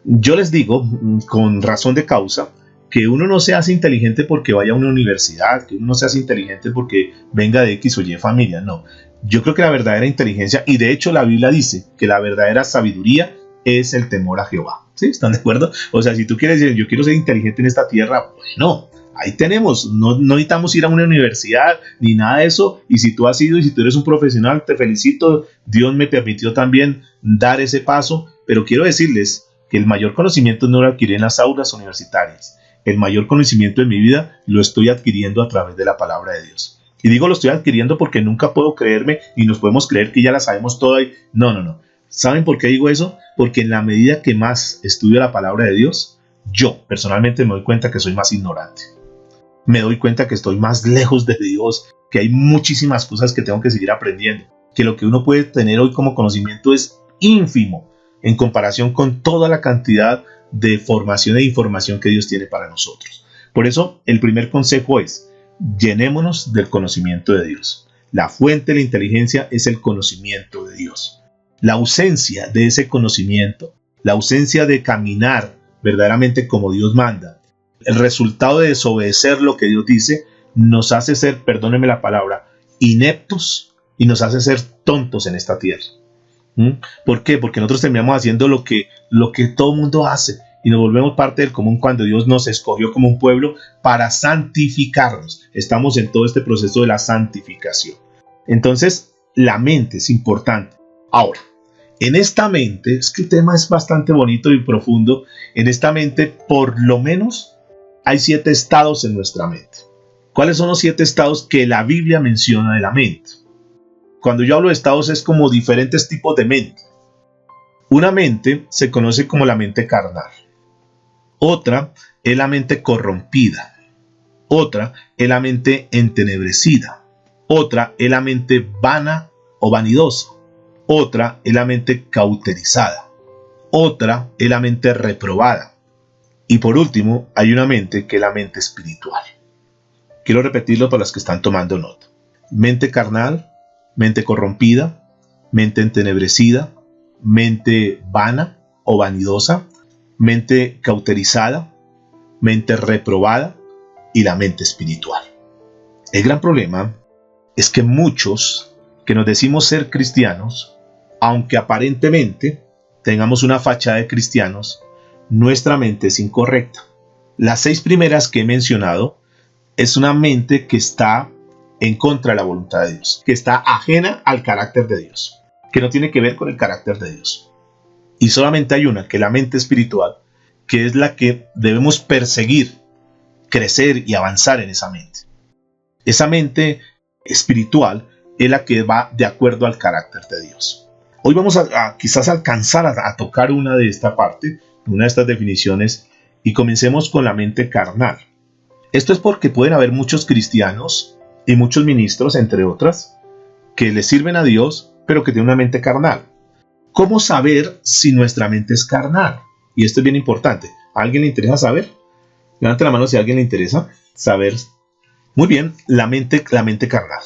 Yo les digo, con razón de causa, que uno no se hace inteligente porque vaya a una universidad, que uno no se hace inteligente porque venga de X o Y familia, no. Yo creo que la verdadera inteligencia, y de hecho la Biblia dice que la verdadera sabiduría es el temor a Jehová. ¿Sí? ¿Están de acuerdo? O sea, si tú quieres decir, yo quiero ser inteligente en esta tierra, bueno, ahí tenemos, no necesitamos ir a una universidad ni nada de eso, y si tú has ido y si tú eres un profesional, te felicito, Dios me permitió también dar ese paso, pero quiero decirles que el mayor conocimiento no lo adquirí en las aulas universitarias. El mayor conocimiento de mi vida lo estoy adquiriendo a través de la palabra de Dios. Y digo lo estoy adquiriendo porque nunca puedo creerme y nos podemos creer que ya la sabemos toda. No. ¿Saben por qué digo eso? Porque en la medida que más estudio la palabra de Dios, yo personalmente me doy cuenta que soy más ignorante. Me doy cuenta que estoy más lejos de Dios, que hay muchísimas cosas que tengo que seguir aprendiendo, que lo que uno puede tener hoy como conocimiento es ínfimo en comparación con toda la cantidad de formación e información que Dios tiene para nosotros. Por eso, el primer consejo es, llenémonos del conocimiento de Dios. La fuente de la inteligencia es el conocimiento de Dios. La ausencia de ese conocimiento, la ausencia de caminar verdaderamente como Dios manda, el resultado de desobedecer lo que Dios dice, nos hace ser, perdónenme la palabra, ineptos y nos hace ser tontos en esta tierra. ¿Por qué? Porque nosotros terminamos haciendo lo que todo el mundo hace y nos volvemos parte del común cuando Dios nos escogió como un pueblo para santificarnos. Estamos en todo este proceso de la santificación. Entonces, la mente es importante. Ahora, en esta mente, es que el tema es bastante bonito y profundo, en esta mente por lo menos hay 7 estados en nuestra mente. ¿Cuáles son los 7 estados que la Biblia menciona de la mente? Cuando yo hablo de estados es como diferentes tipos de mente. Una mente se conoce como la mente carnal. Otra es la mente corrompida. Otra es la mente entenebrecida. Otra es la mente vana o vanidosa. Otra es la mente cauterizada. Otra es la mente reprobada. Y por último, hay una mente que es la mente espiritual. Quiero repetirlo para los que están tomando nota. Mente carnal, mente corrompida, mente entenebrecida, mente vana o vanidosa, mente cauterizada, mente reprobada y la mente espiritual. El gran problema es que muchos que nos decimos ser cristianos, aunque aparentemente tengamos una fachada de cristianos, nuestra mente es incorrecta. Las 6 primeras que he mencionado es una mente que está en contra de la voluntad de Dios, que está ajena al carácter de Dios, que no tiene que ver con el carácter de Dios. Y solamente hay una, que es la mente espiritual, que es la que debemos perseguir, crecer y avanzar en esa mente. Esa mente espiritual es la que va de acuerdo al carácter de Dios. Hoy vamos a quizás alcanzar a tocar una de esta parte, una de estas definiciones, y comencemos con la mente carnal. Esto es porque pueden haber muchos cristianos y muchos ministros, entre otras, que le sirven a Dios, pero que tienen una mente carnal. ¿Cómo saber si nuestra mente es carnal? Y esto es bien importante. ¿A alguien le interesa saber? Levante la mano si a alguien le interesa saber. Muy bien, la mente carnal.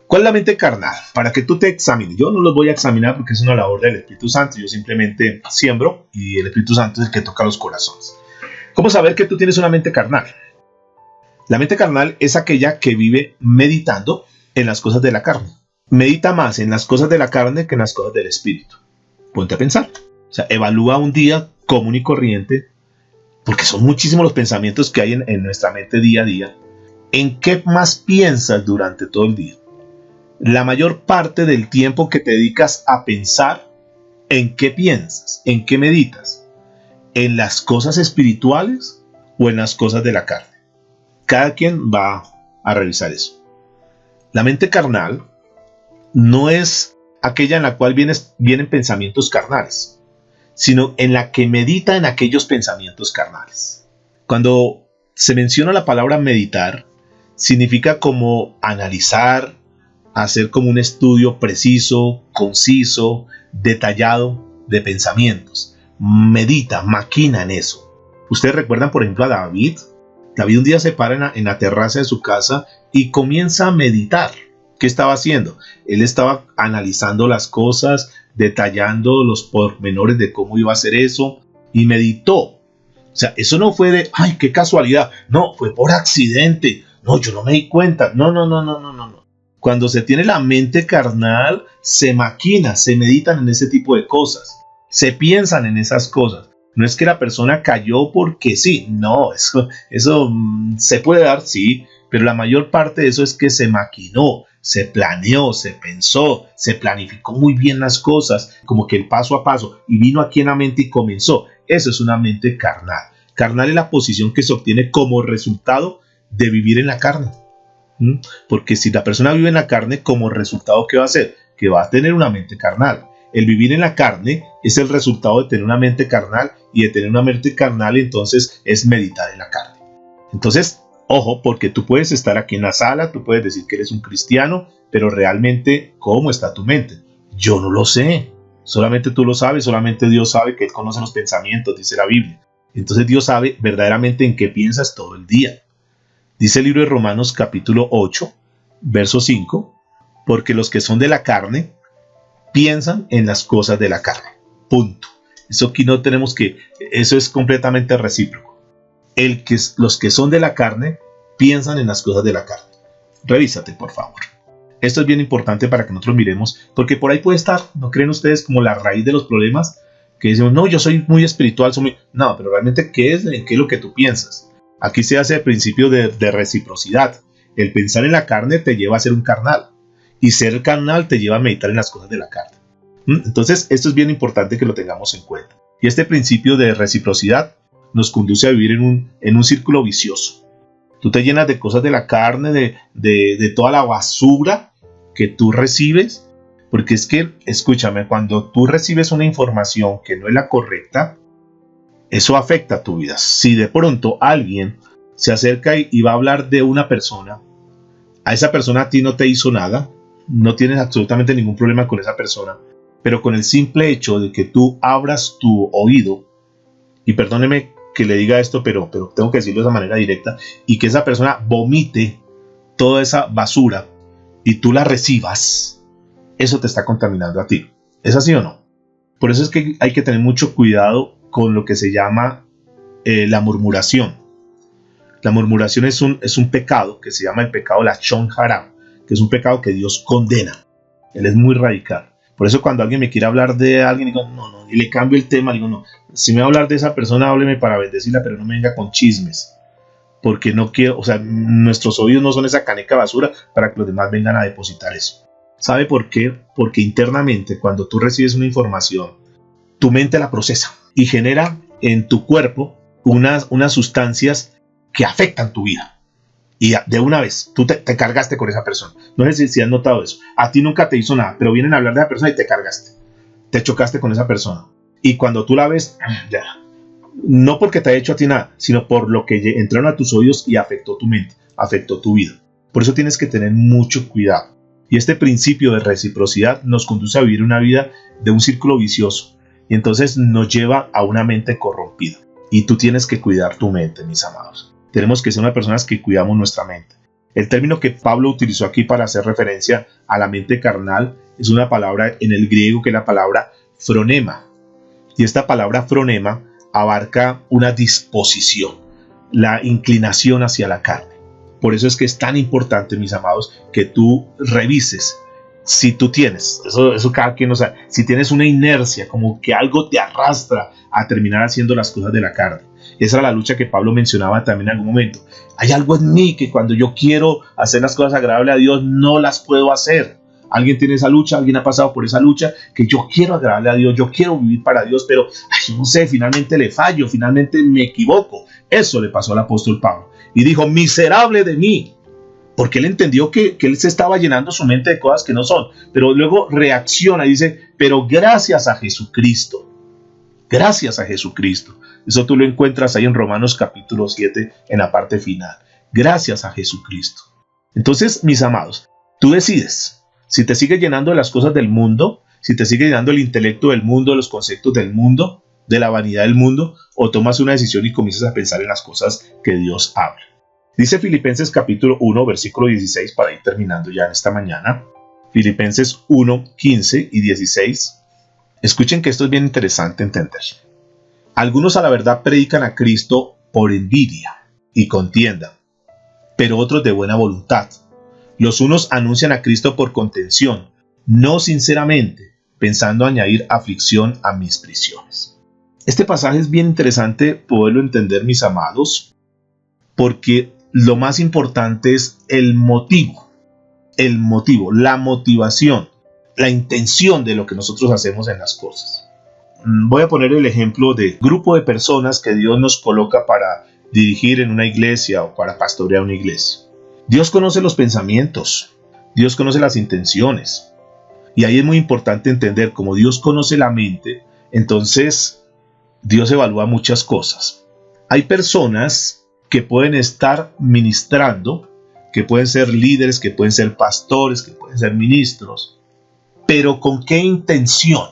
¿Cuál es la mente carnal? Para que tú te examines. Yo no los voy a examinar porque es una labor del Espíritu Santo. Yo simplemente siembro y el Espíritu Santo es el que toca los corazones. ¿Cómo saber que tú tienes una mente carnal? La mente carnal es aquella que vive meditando en las cosas de la carne. Medita más en las cosas de la carne que en las cosas del Espíritu. Ponte a pensar. O sea, evalúa un día común y corriente, porque son muchísimos los pensamientos que hay en nuestra mente día a día. ¿En qué más piensas durante todo el día? La mayor parte del tiempo que te dedicas a pensar, ¿en qué piensas? ¿En qué meditas? ¿En las cosas espirituales o en las cosas de la carne? Cada quien va a revisar eso. La mente carnal no es aquella en la cual vienen pensamientos carnales, sino en la que medita en aquellos pensamientos carnales. Cuando se menciona la palabra meditar, significa como analizar, hacer como un estudio preciso, conciso, detallado de pensamientos. Medita, maquina en eso. Ustedes recuerdan, por ejemplo, a David. David un día se para en la terraza de su casa y comienza a meditar. ¿Qué estaba haciendo? Él estaba analizando las cosas, detallando los pormenores de cómo iba a hacer eso y meditó. O sea, eso no fue de, ay, qué casualidad. No, fue por accidente. No, yo no me di cuenta. No. Cuando se tiene la mente carnal, se maquina, se meditan en ese tipo de cosas. Se piensan en esas cosas. No es que la persona cayó porque sí. No, eso se puede dar, sí. Pero la mayor parte de eso es que se maquinó, se planeó, se pensó, se planificó muy bien las cosas, como que el paso a paso, y vino aquí en la mente y comenzó. Eso es una mente carnal. Carnal es la posición que se obtiene como resultado de vivir en la carne. Porque si la persona vive en la carne, como resultado, ¿qué va a hacer? Que va a tener una mente carnal. El vivir en la carne es el resultado de tener una mente carnal, y de tener una mente carnal entonces es meditar en la carne. Entonces, ojo, porque tú puedes estar aquí en la sala, tú puedes decir que eres un cristiano, pero realmente, ¿cómo está tu mente? Yo no lo sé. Solamente tú lo sabes, solamente Dios sabe, que Él conoce los pensamientos, dice la Biblia. Entonces Dios sabe verdaderamente en qué piensas todo el día. Dice el libro de Romanos capítulo 8, verso 5, porque los que son de la carne piensan en las cosas de la carne. Punto. Eso aquí no tenemos que, eso es completamente recíproco. Los que son de la carne piensan en las cosas de la carne. Revísate, por favor. Esto es bien importante para que nosotros miremos, porque por ahí puede estar, ¿no creen ustedes, como la raíz de los problemas? Que decimos, no, yo soy muy espiritual, No, pero realmente, ¿qué es lo que tú piensas? Aquí se hace el principio de reciprocidad. El pensar en la carne te lleva a ser un carnal, y ser carnal te lleva a meditar en las cosas de la carne. Entonces, esto es bien importante que lo tengamos en cuenta. Y este principio de reciprocidad nos conduce a vivir en un círculo vicioso. Tú te llenas de cosas de la carne, de toda la basura que tú recibes, porque es que, escúchame, cuando tú recibes una información que no es la correcta, eso afecta a tu vida. Si de pronto alguien se acerca y va a hablar de una persona, a esa persona a ti no te hizo nada, no tienes absolutamente ningún problema con esa persona, pero con el simple hecho de que tú abras tu oído, y perdóneme que le diga esto, pero tengo que decirlo de esa manera directa, y que esa persona vomite toda esa basura y tú la recibas, eso te está contaminando a ti. ¿Es así o no? Por eso es que hay que tener mucho cuidado con lo que se llama la murmuración. La murmuración es un pecado que se llama el pecado Lashon Hara, que es un pecado que Dios condena. Él es muy radical. Por eso cuando alguien me quiere hablar de alguien, digo, no, y le cambio el tema, digo, no, si me va a hablar de esa persona, hábleme para bendecirla, pero no me venga con chismes. Porque no quiero, o sea, nuestros oídos no son esa caneca basura para que los demás vengan a depositar eso. ¿Sabe por qué? Porque internamente, cuando tú recibes una información, tu mente la procesa y genera en tu cuerpo unas sustancias que afectan tu vida. Y de una vez, tú te cargaste con esa persona. No sé si has notado eso. A ti nunca te hizo nada, pero vienen a hablar de esa persona y te cargaste. Te chocaste con esa persona. Y cuando tú la ves, ya. No porque te haya hecho a ti nada, sino por lo que entraron a tus oídos y afectó tu mente, afectó tu vida. Por eso tienes que tener mucho cuidado. Y este principio de reciprocidad nos conduce a vivir una vida de un círculo vicioso. Y entonces nos lleva a una mente corrompida. Y tú tienes que cuidar tu mente, mis amados. Tenemos que ser unas personas que cuidamos nuestra mente. El término que Pablo utilizó aquí para hacer referencia a la mente carnal es una palabra en el griego que es la palabra phronema. Y esta palabra phronema abarca una disposición, la inclinación hacia la carne. Por eso es que es tan importante, mis amados, que tú revises si tú tienes, eso cada quien lo sabe, si tienes una inercia, como que algo te arrastra a terminar haciendo las cosas de la carne. Esa era la lucha que Pablo mencionaba también en algún momento. Hay algo en mí que cuando yo quiero hacer las cosas agradables a Dios, no las puedo hacer. Alguien tiene esa lucha, alguien ha pasado por esa lucha, que yo quiero agradarle a Dios, yo quiero vivir para Dios, pero yo no sé, finalmente le fallo, finalmente me equivoco. Eso le pasó al apóstol Pablo. Y dijo, miserable de mí. Porque él entendió que él se estaba llenando su mente de cosas que no son. Pero luego reacciona y dice, pero gracias a Jesucristo. Gracias a Jesucristo. Eso tú lo encuentras ahí en Romanos capítulo 7 en la parte final. Gracias a Jesucristo. Entonces, mis amados, tú decides. Si te sigues llenando de las cosas del mundo, si te sigue llenando el intelecto del mundo, de los conceptos del mundo, de la vanidad del mundo, o tomas una decisión y comienzas a pensar en las cosas que Dios habla. Dice Filipenses capítulo 1, versículo 16, para ir terminando ya en esta mañana. Filipenses 1, 15 y 16. Escuchen que esto es bien interesante entender. Algunos a la verdad predican a Cristo por envidia y contienda, pero otros de buena voluntad. Los unos anuncian a Cristo por contención, no sinceramente, pensando añadir aflicción a mis prisiones. Este pasaje es bien interesante poderlo entender, mis amados, porque lo más importante es el motivo, la motivación, la intención de lo que nosotros hacemos en las cosas. Voy a poner el ejemplo de grupo de personas que Dios nos coloca para dirigir en una iglesia o para pastorear una iglesia. Dios conoce los pensamientos, Dios conoce las intenciones. Y ahí es muy importante entender, como Dios conoce la mente, entonces Dios evalúa muchas cosas. Hay personas que pueden estar ministrando, que pueden ser líderes, que pueden ser pastores, que pueden ser ministros, pero ¿con qué intención?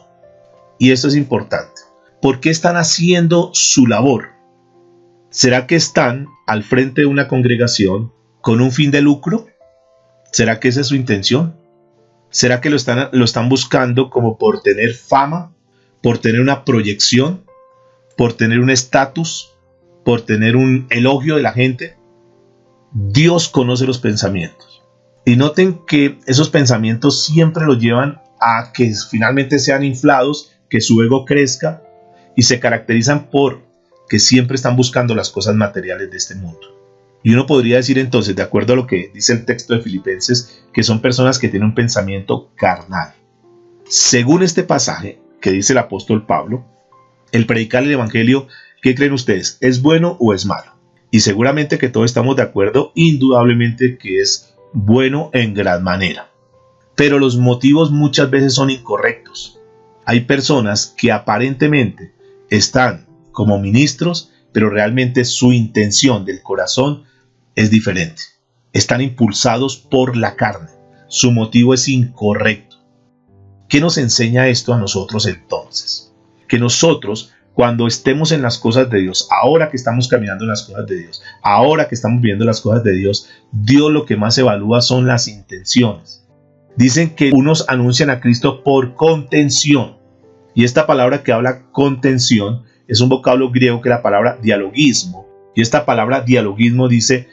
Y esto es importante. ¿Por qué están haciendo su labor? ¿Será que están al frente de una congregación con un fin de lucro? ¿Será que esa es su intención? ¿Será que lo están buscando como por tener fama, por tener una proyección, por tener un estatus, por tener un elogio de la gente? Dios conoce los pensamientos. Y noten que esos pensamientos siempre los llevan a que finalmente sean inflados, que su ego crezca, y se caracterizan por que siempre están buscando las cosas materiales de este mundo. Y uno podría decir entonces, de acuerdo a lo que dice el texto de Filipenses, que son personas que tienen un pensamiento carnal. Según este pasaje que dice el apóstol Pablo, el predicar el evangelio, ¿qué creen ustedes? ¿Es bueno o es malo? Y seguramente que todos estamos de acuerdo, indudablemente que es bueno en gran manera. Pero los motivos muchas veces son incorrectos. Hay personas que aparentemente están como ministros, pero realmente su intención del corazón es diferente. Están impulsados por la carne. Su motivo es incorrecto. ¿Qué nos enseña esto a nosotros entonces? Que nosotros, cuando estemos en las cosas de Dios, ahora que estamos caminando en las cosas de Dios, ahora que estamos viendo las cosas de Dios, Dios lo que más evalúa son las intenciones. Dicen que unos anuncian a Cristo por contención. Y esta palabra que habla contención es un vocablo griego que es la palabra dialogismo. Y esta palabra dialogismo dice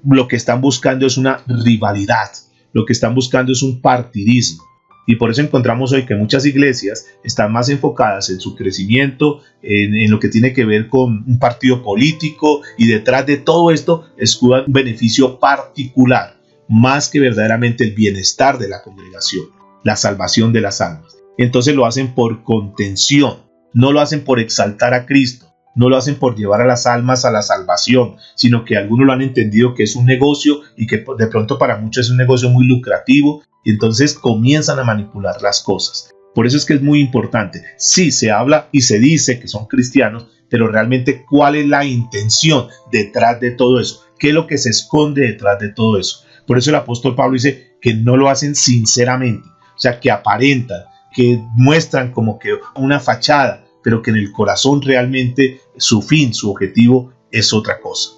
lo que están buscando es una rivalidad. Lo que están buscando es un partidismo. Y por eso encontramos hoy que muchas iglesias están más enfocadas en su crecimiento, en lo que tiene que ver con un partido político, y detrás de todo esto escudan un beneficio particular, más que verdaderamente el bienestar de la congregación, la salvación de las almas. Entonces lo hacen por contención, no lo hacen por exaltar a Cristo, no lo hacen por llevar a las almas a la salvación, sino que algunos lo han entendido que es un negocio y que de pronto para muchos es un negocio muy lucrativo, y entonces comienzan a manipular las cosas. Por eso es que es muy importante. Sí, se habla y se dice que son cristianos, pero realmente ¿cuál es la intención detrás de todo eso? ¿Qué es lo que se esconde detrás de todo eso? Por eso el apóstol Pablo dice que no lo hacen sinceramente, o sea, que aparentan, que muestran como que una fachada, pero que en el corazón realmente su fin, su objetivo es otra cosa.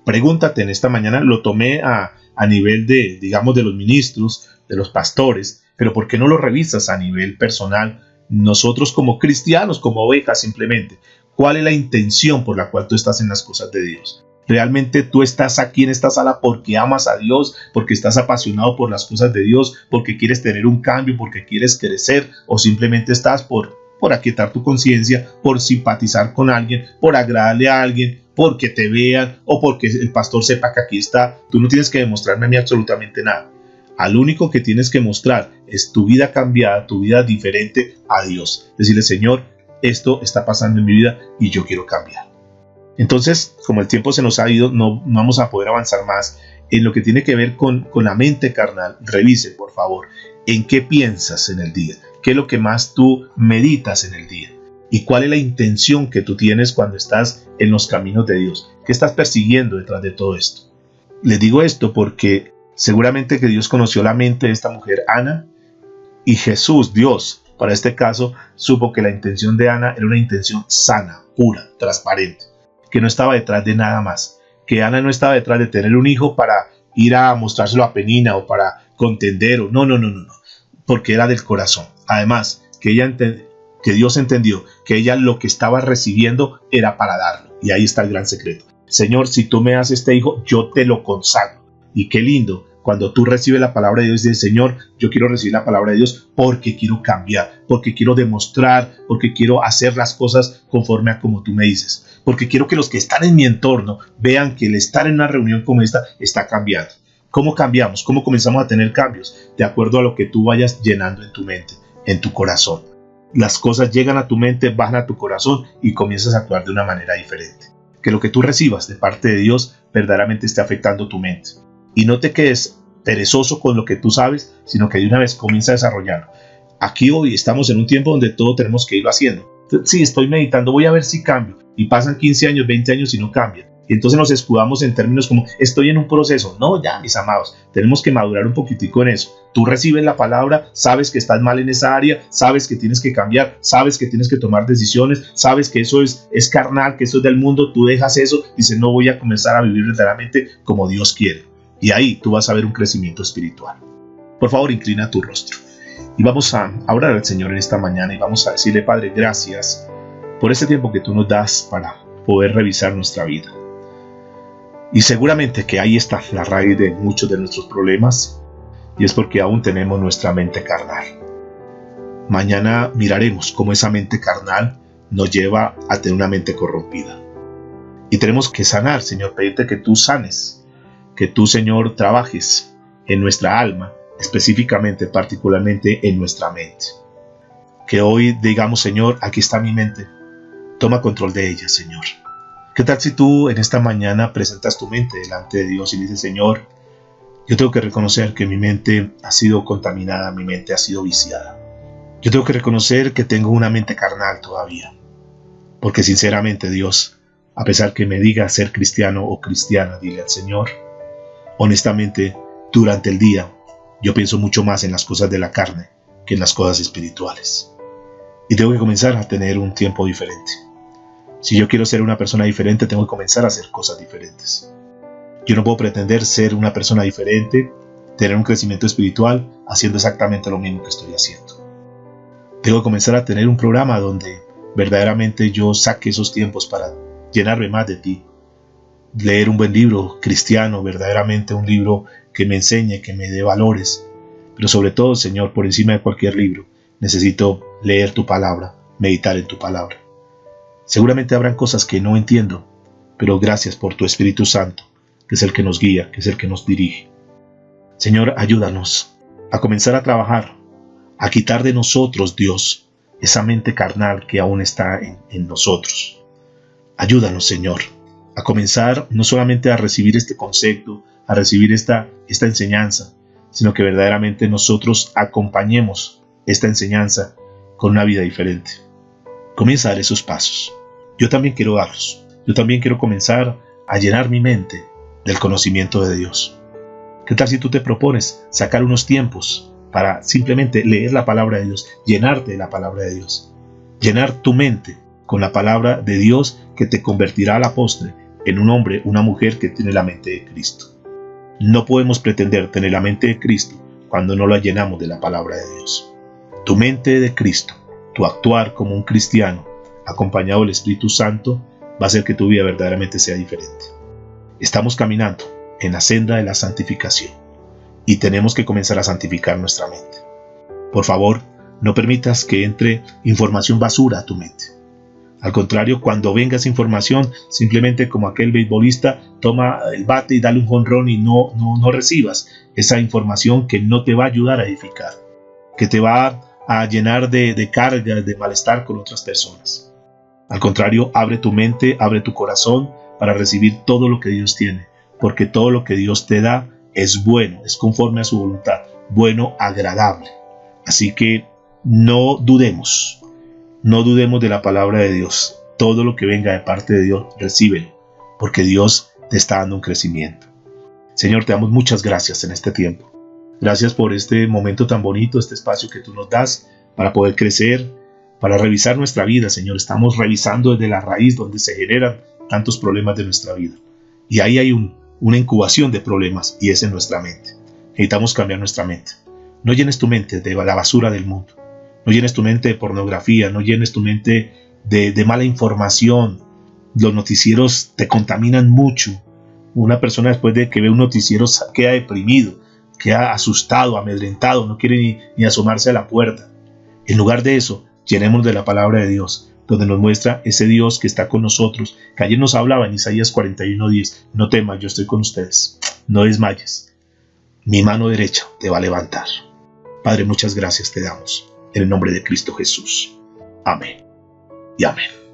Pregúntate en esta mañana, lo tomé a nivel de, digamos, de los ministros, de los pastores, pero ¿por qué no lo revisas a nivel personal? Nosotros como cristianos, como ovejas simplemente, ¿cuál es la intención por la cual tú estás en las cosas de Dios? ¿Realmente tú estás aquí en esta sala porque amas a Dios, porque estás apasionado por las cosas de Dios, porque quieres tener un cambio, porque quieres crecer, o simplemente estás por aquietar tu conciencia, por simpatizar con alguien, por agradarle a alguien, porque te vean o porque el pastor sepa que aquí está? Tú no tienes que demostrarme a mí absolutamente nada. Al único que tienes que mostrar es tu vida cambiada, tu vida diferente a Dios. Decirle: Señor, esto está pasando en mi vida y yo quiero cambiar. Entonces, como el tiempo se nos ha ido, no vamos a poder avanzar más en lo que tiene que ver con la mente carnal. Revise, por favor, en qué piensas en el día, qué es lo que más tú meditas en el día y cuál es la intención que tú tienes cuando estás en los caminos de Dios. ¿Qué estás persiguiendo detrás de todo esto? Les digo esto porque seguramente que Dios conoció la mente de esta mujer, Ana, y Jesús, Dios, para este caso, supo que la intención de Ana era una intención sana, pura, transparente, que no estaba detrás de nada más, que Ana no estaba detrás de tener un hijo para ir a mostrárselo a Penina o para contender, no, porque era del corazón. Además, que Dios entendió que ella lo que estaba recibiendo era para darlo, y ahí está el gran secreto. Señor, si tú me das este hijo, yo te lo consagro. Y qué lindo cuando tú recibes la palabra de Dios y dices: Señor, yo quiero recibir la palabra de Dios porque quiero cambiar, porque quiero demostrar, porque quiero hacer las cosas conforme a como tú me dices, porque quiero que los que están en mi entorno vean que el estar en una reunión como esta está cambiando. ¿Cómo cambiamos? ¿Cómo comenzamos a tener cambios? De acuerdo a lo que tú vayas llenando en tu mente, en tu corazón. Las cosas llegan a tu mente, bajan a tu corazón y comienzas a actuar de una manera diferente. Que lo que tú recibas de parte de Dios verdaderamente esté afectando tu mente. Y no te quedes perezoso con lo que tú sabes, sino que de una vez comienza a desarrollarlo. Aquí hoy estamos en un tiempo donde todo tenemos que irlo haciendo. Sí, estoy meditando, voy a ver si cambio. Y pasan 15 años, 20 años y no cambia. Y entonces nos escudamos en términos como: estoy en un proceso. No, ya, mis amados, tenemos que madurar un poquitico en eso. Tú recibes la palabra, sabes que estás mal en esa área, sabes que tienes que cambiar, sabes que tienes que tomar decisiones, sabes que eso es carnal, que eso es del mundo. Tú dejas eso y dices: no, voy a comenzar a vivir verdaderamente como Dios quiere. Y ahí tú vas a ver un crecimiento espiritual. Por favor, inclina tu rostro. Y vamos a orar al Señor en esta mañana y vamos a decirle: Padre, gracias por este tiempo que tú nos das para poder revisar nuestra vida. Y seguramente que ahí está la raíz de muchos de nuestros problemas, y es porque aún tenemos nuestra mente carnal. Mañana miraremos cómo esa mente carnal nos lleva a tener una mente corrompida. Y tenemos que sanar, Señor, pedirte que tú sanes, que tú, Señor, trabajes en nuestra alma, específicamente, particularmente en nuestra mente. Que hoy digamos: Señor, aquí está mi mente, toma control de ella, Señor. ¿Qué tal si tú en esta mañana presentas tu mente delante de Dios y dices: Señor, yo tengo que reconocer que mi mente ha sido contaminada, mi mente ha sido viciada. Yo tengo que reconocer que tengo una mente carnal todavía. Porque sinceramente, Dios, a pesar que me diga ser cristiano o cristiana, dile al Señor: honestamente, durante el día, yo pienso mucho más en las cosas de la carne que en las cosas espirituales. Y tengo que comenzar a tener un tiempo diferente. Si yo quiero ser una persona diferente, tengo que comenzar a hacer cosas diferentes. Yo no puedo pretender ser una persona diferente, tener un crecimiento espiritual, haciendo exactamente lo mismo que estoy haciendo. Tengo que comenzar a tener un programa donde verdaderamente yo saque esos tiempos para llenarme más de ti. Leer un buen libro cristiano, verdaderamente un libro que me enseñe, que me dé valores. Pero sobre todo, Señor, por encima de cualquier libro, necesito leer tu palabra, meditar en tu palabra. Seguramente habrán cosas que no entiendo, pero gracias por tu Espíritu Santo, que es el que nos guía, que es el que nos dirige. Señor, ayúdanos a comenzar a trabajar, a quitar de nosotros, Dios, esa mente carnal que aún está en nosotros. Ayúdanos, Señor, a comenzar no solamente a recibir este concepto, a recibir esta enseñanza, sino que verdaderamente nosotros acompañemos esta enseñanza con una vida diferente. Comienza a dar esos pasos. Yo también quiero darlos. Yo también quiero comenzar a llenar mi mente del conocimiento de Dios. ¿Qué tal si tú te propones sacar unos tiempos para simplemente leer la palabra de Dios, llenarte de la palabra de Dios, llenar tu mente con la palabra de Dios que te convertirá a la postre en un hombre, una mujer que tiene la mente de Cristo. No podemos pretender tener la mente de Cristo cuando no la llenamos de la palabra de Dios. Tu mente de Cristo, tu actuar como un cristiano, acompañado del Espíritu Santo, va a hacer que tu vida verdaderamente sea diferente. Estamos caminando en la senda de la santificación y tenemos que comenzar a santificar nuestra mente. Por favor, no permitas que entre información basura a tu mente. Al contrario, cuando venga esa información, simplemente como aquel beisbolista, toma el bate y dale un jonrón y no recibas esa información que no te va a ayudar a edificar, que te va a llenar de cargas, de malestar con otras personas. Al contrario, abre tu mente, abre tu corazón para recibir todo lo que Dios tiene, porque todo lo que Dios te da es bueno, es conforme a su voluntad, bueno, agradable. Así que no dudemos de la palabra de Dios. Todo lo que venga de parte de Dios, recíbelo, porque Dios te está dando un crecimiento. Señor, te damos muchas gracias en este tiempo. Gracias por este momento tan bonito, este espacio que tú nos das para poder crecer, para revisar nuestra vida, Señor. Estamos revisando desde la raíz donde se generan tantos problemas de nuestra vida. Y ahí hay una incubación de problemas y es en nuestra mente. Necesitamos cambiar nuestra mente. No llenes tu mente de la basura del mundo. No llenes tu mente de pornografía, no llenes tu mente de mala información. Los noticieros te contaminan mucho. Una persona después de que ve un noticiero queda deprimido, queda asustado, amedrentado, no quiere ni asomarse a la puerta. En lugar de eso, llenemos de la palabra de Dios, donde nos muestra ese Dios que está con nosotros, que ayer nos hablaba en Isaías 41:10. No temas, yo estoy con ustedes. No desmayes. Mi mano derecha te va a levantar. Padre, muchas gracias te damos. En el nombre de Cristo Jesús. Amén y amén.